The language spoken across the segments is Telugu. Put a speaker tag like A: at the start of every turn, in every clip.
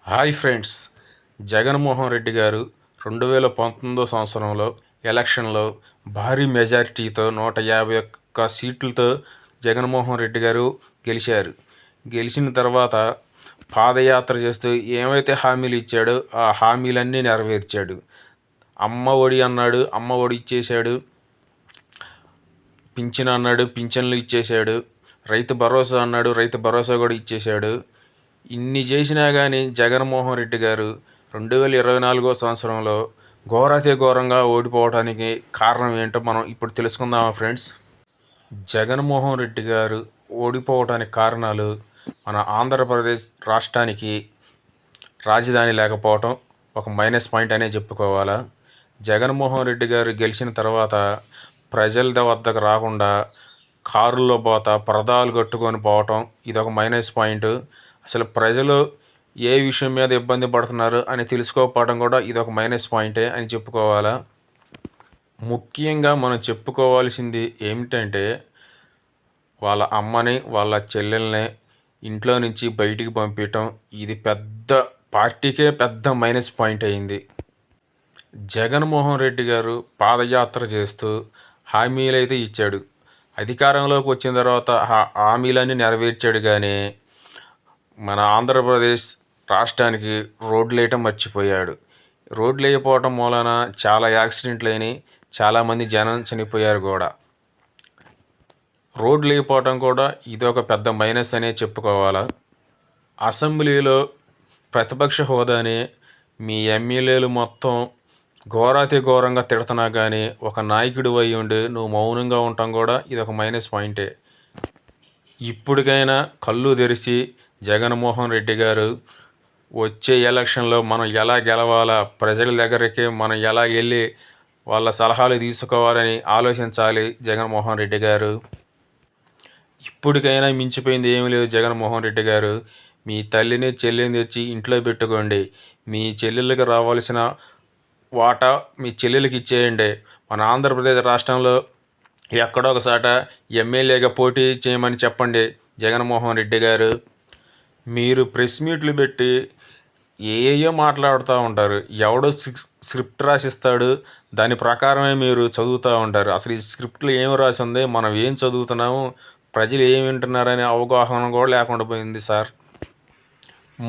A: Hi friends. జగన్మోహన్ రెడ్డి గారు 2019 సంవత్సరంలో ఎలక్షన్లో భారీ మెజారిటీతో 151 సీట్లతో జగన్మోహన్ రెడ్డి గారు గెలిచారు. గెలిచిన తర్వాత పాదయాత్ర చేస్తూ ఏమైతే హామీలు ఇచ్చాడో ఆ హామీలన్నీ నెరవేర్చాడు. అమ్మ ఒడి అన్నాడు, అమ్మ ఒడి ఇచ్చేశాడు. పింఛన్ అన్నాడు, పింఛన్లు ఇచ్చేశాడు. రైతు భరోసా అన్నాడు, రైతు భరోసా కూడా ఇచ్చేశాడు. ఇన్ని చేసినా కానీ జగన్మోహన్ రెడ్డి గారు 2024 సంవత్సరంలో ఘోరాతి ఘోరంగా ఓడిపోవడానికి కారణం ఏంటో మనం ఇప్పుడు తెలుసుకుందామా ఫ్రెండ్స్. జగన్మోహన్ రెడ్డి గారు ఓడిపోవడానికి కారణాలు మన ఆంధ్రప్రదేశ్ రాష్ట్రానికి రాజధాని లేకపోవటం ఒక మైనస్ పాయింట్ అనే చెప్పుకోవాలా. జగన్మోహన్ రెడ్డి గారు గెలిచిన తర్వాత ప్రజల వద్దకు రాకుండా కారుల్లో పోతా పరదాలు కట్టుకొని పోవటం ఇదొక మైనస్ పాయింట్. అసలు ప్రజలు ఏ విషయం మీద ఇబ్బంది పడుతున్నారు అని తెలుసుకోకపోవడం కూడా ఇదొక మైనస్ పాయింటే అని చెప్పుకోవాలా. ముఖ్యంగా మనం చెప్పుకోవాల్సింది ఏమిటంటే వాళ్ళ అమ్మని వాళ్ళ చెల్లెల్ని ఇంట్లో నుంచి బయటికి పంపించటం ఇది పెద్ద పార్టీకే పెద్ద మైనస్ పాయింట్ అయింది. జగన్మోహన్ రెడ్డి గారు పాదయాత్ర చేస్తూ హామీలైతే ఇచ్చాడు. అధికారంలోకి వచ్చిన తర్వాత హామీలన్నీ నెరవేర్చాడు. కానీ మన ఆంధ్రప్రదేశ్ రాష్ట్రానికి రోడ్లు వేయటం మర్చిపోయాడు. రోడ్లు వేయకపోవటం మూలన చాలా యాక్సిడెంట్లు అయినాయి, చాలామంది జనం చనిపోయారు కూడా. రోడ్లు వేయకపోవటం కూడా ఇదొక పెద్ద మైనస్ అనే చెప్పుకోవాలా. అసెంబ్లీలో ప్రతిపక్ష హోదాని మీ ఎమ్మెల్యేలు మొత్తం ఘోరాతి ఘోరంగా తిడుతున్నా కానీ ఒక నాయకుడు అయి ఉండి నువ్వు మౌనంగా ఉండటం కూడా ఇదొక మైనస్ పాయింటే. ఇప్పటికైనా కళ్ళు తెరిచి జగన్మోహన్ రెడ్డి గారు వచ్చే ఎలక్షన్లో మనం ఎలా గెలవాలా, ప్రజల దగ్గరికి మనం ఎలా వెళ్ళి వాళ్ళ సలహాలు తీసుకోవాలని ఆలోచించాలి జగన్మోహన్ రెడ్డి గారు. ఇప్పటికైనా మించిపోయింది ఏమీ లేదు. జగన్మోహన్ రెడ్డి గారు మీ తల్లిని చెల్లిని తెచ్చి ఇంట్లో పెట్టుకోండి. మీ చెల్లెళ్ళకి రావాల్సిన వాటా మీ చెల్లెలకి ఇచ్చేయండి. మన ఆంధ్రప్రదేశ్ రాష్ట్రంలో ఎక్కడో ఒకసాట ఎమ్మెల్యేగా పోటీ చేయమని చెప్పండి జగన్మోహన్ రెడ్డి గారు. మీరు ప్రెస్ మీట్లు పెట్టి ఏయో మాట్లాడుతూ ఉంటారు. ఎవడో స్క్రిప్ట్ రాసిస్తాడు, దాని ప్రకారమే మీరు చదువుతూ ఉంటారు. అసలు ఈ స్క్రిప్ట్లో ఏం రాసి ఉంది, మనం ఏం చదువుతున్నాము, ప్రజలు ఏం వింటున్నారనే అవగాహన కూడా లేకుండా పోయింది సార్.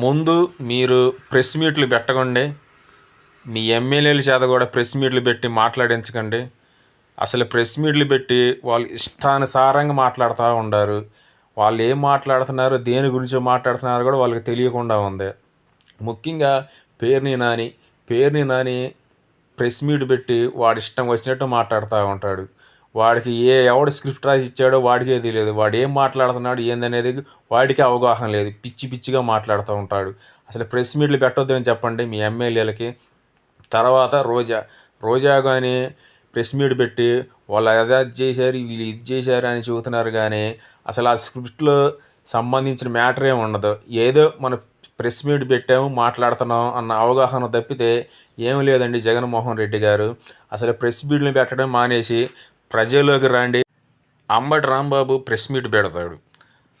A: ముందు మీరు ప్రెస్ మీట్లు పెట్టకండి, మీ ఎమ్మెల్యేల చేత కూడా ప్రెస్ మీట్లు పెట్టి మాట్లాడించకండి. అసలు ప్రెస్ మీట్లు పెట్టి వాళ్ళు ఇష్టానుసారంగా మాట్లాడుతూ ఉంటారు. వాళ్ళు ఏం మాట్లాడుతున్నారు, దేని గురించి మాట్లాడుతున్నారు కూడా వాళ్ళకి తెలియకుండా ఉంది. ముఖ్యంగా పేరుని నాని ప్రెస్ మీట్ పెట్టి వాడి ఇష్టం వచ్చినట్టు మాట్లాడుతూ ఉంటాడు. వాడికి ఎవడు స్క్రిప్ట్ రాసి ఇచ్చాడో వాడికే తెలియదు. వాడు ఏం మాట్లాడుతున్నాడు ఏందనేది వాడికి అవగాహన లేదు. పిచ్చిగా మాట్లాడుతూ ఉంటాడు. అసలు ప్రెస్ మీట్లు పెట్టొద్దని చెప్పండి మీ ఎమ్మెల్యేలకి. తర్వాత రోజా కానీ ప్రెస్ మీట్ పెట్టి వాళ్ళు అది చేశారు, వీళ్ళు ఇది చేశారు అని చెబుతున్నారు. కానీ అసలు ఆ స్క్రిప్ట్లో సంబంధించిన మ్యాటర్ ఏమి ఉండదు. ఏదో మన ప్రెస్ మీట్ పెట్టాము, మాట్లాడుతున్నాం అన్న అవగాహన తప్పితే ఏమి లేదండి జగన్మోహన్ రెడ్డి గారు. అసలు ప్రెస్ మీట్ని పెట్టడం మానేసి ప్రజల్లోకి రండి. అంబటి రాంబాబు ప్రెస్ మీట్ పెడతాడు.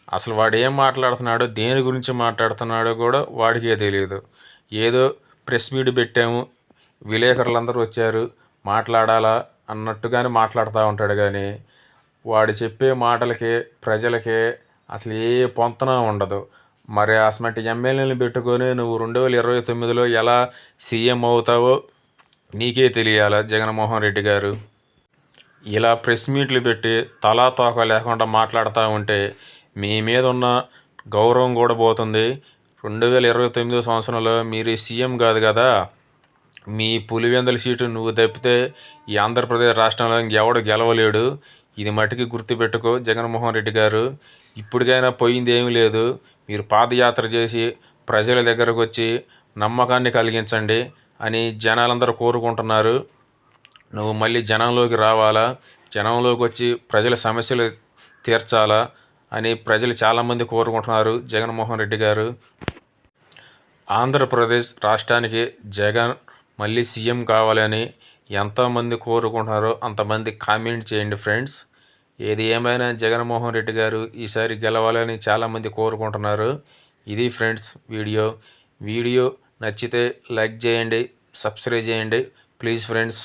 A: అసలు వాడు ఏం మాట్లాడుతున్నాడో, దేని గురించి మాట్లాడుతున్నాడో కూడా వాడికే తెలియదు. ఏదో ప్రెస్ మీట్ పెట్టాము, విలేకరులందరూ వచ్చారు, మాట్లాడాలా అన్నట్టుగానే మాట్లాడుతూ ఉంటాడు. కానీ వాడు చెప్పే మాటలకి ప్రజలకి అసలు ఏ పొంతన ఉండదు. మరి అసలు ఎమ్మెల్యేలను పెట్టుకొని నువ్వు 2029లో ఎలా సీఎం అవుతావో నీకే తెలియాలా జగన్మోహన్ రెడ్డి గారు. ఇలా ప్రెస్ మీట్లు పెట్టి తలా తోక లేకుండా మాట్లాడుతూ ఉంటే మీ మీద ఉన్న గౌరవం కూడా పోతుంది. 2029 సంవత్సరంలో మీరు సీఎం కాదు కదా, మీ పులివెందుల సీటు నువ్వు తప్పితే ఈ ఆంధ్రప్రదేశ్ రాష్ట్రంలో ఇంకెవడు గెలవలేడు. ఇది మటుకి గుర్తుపెట్టుకో జగన్మోహన్ రెడ్డి గారు. ఇప్పటికైనా పోయింది ఏమీ లేదు. మీరు పాదయాత్ర చేసి ప్రజల దగ్గరకు వచ్చి నమ్మకాన్ని కలిగించండి అని జనాలందరూ కోరుకుంటున్నారు. నువ్వు మళ్ళీ జనంలోకి రావాలా, జనంలోకి వచ్చి ప్రజల సమస్యలు తీర్చాలా అని ప్రజలు చాలామంది కోరుకుంటున్నారు జగన్మోహన్ రెడ్డి గారు. ఆంధ్రప్రదేశ్ రాష్ట్రానికి జగన్ మళ్ళీ సీఎం కావాలని ఎంతమంది కోరుకుంటున్నారో అంతమంది కామెంట్ చేయండి ఫ్రెండ్స్. ఏది ఏమైనా జగన్మోహన్ రెడ్డి గారు ఈసారి గెలవాలని చాలామంది కోరుకుంటున్నారు. ఇది ఫ్రెండ్స్ వీడియో. వీడియో నచ్చితే లైక్ చేయండి, సబ్స్క్రైబ్ చేయండి ప్లీజ్ ఫ్రెండ్స్.